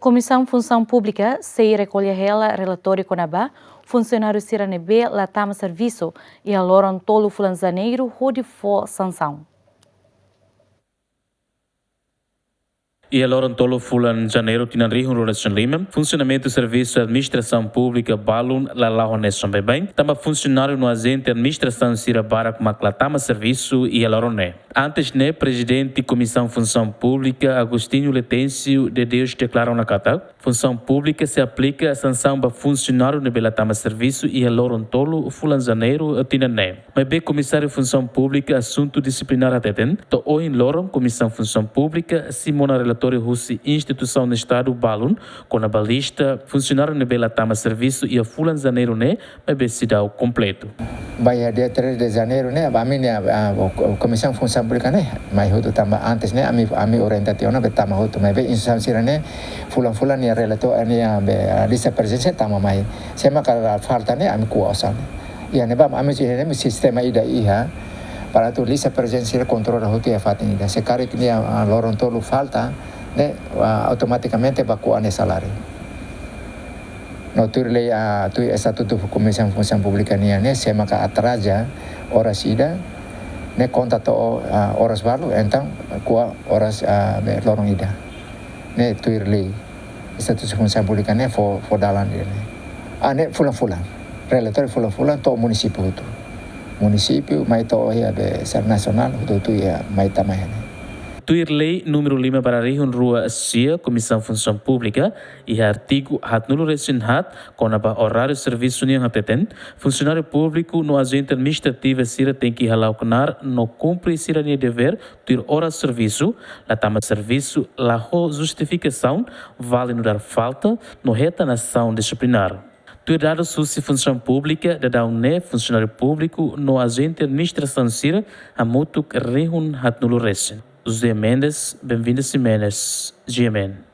Comissão Função Pública se recolhe ela relatório Conabá, funcionário Siranebe Latama Serviço e a Loron Tolo Fulanzaneiro Rode for Sanção. E a Loron Tolo Fulan Janeiro Tinanrihun Roração Lima, funcionamento do serviço de administração pública Balun Lalahones bem, também funcionário no agente administração Sira Barak Maclatama Serviço e a Loroné. Antes, né, presidente da Comissão Função Pública, Agostinho Letêncio de Deus declarou na Cata, função pública se aplica a sanção para funcionário de Belatama Serviço e a Loron Tolo Fulan Janeiro Tinané. Mas bem, comissário Função Pública, assunto disciplinar ateten, to o em Loron, Comissão Função Pública, Simona relatório Russi, Instituição do Estado Balun, com a balista, funcionário de Belatama Serviço e a Fulan Janeiro, né, mas bem se dá o completo. Vai dia 3 de janeiro, né, a Comissão Função Pública, né, mas hutu tambah antes, né, ami orientação, né, tambah hutu, mas bem instansi, né, fulan ni relator, ni a lista presença tambah mais, sema kalau falta, né, ami kuasa, ya, né, ami sistema ida iha, para tu lista presença controla hutu ya fatin ida, sekarang ni a Loron Tolo falta, né, automaticamente bakuan salário. No turlei a tu estatuto Comissão Função Pública né, se maka atraja horas ida, né, conta to horas baru, então kuah horas lorong ida, né, turlei estatuto Função Pública né, for dalan dia né, né, fulan, relator fulan to município itu, município mai to ya be ser nacional tu ya mai tamai né. Lei número 5 para Rihun Rua Sia, Comissão Função Pública, e artigo hat nulo recém hat, com a horário serviço nem hateten, funcionário público no agente administrativo Sira tem que halaucanar no cumpre Sira nem dever ter hora serviço, la tama serviço, la justificação, vale no dar falta, no reta na ação disciplinar. Tu dado suci função pública, da dar funcionário público no agente administração Sira, a mutuk Rihun hat nulo recém. José Mendes, bem-vindo a Jimenez, GMN.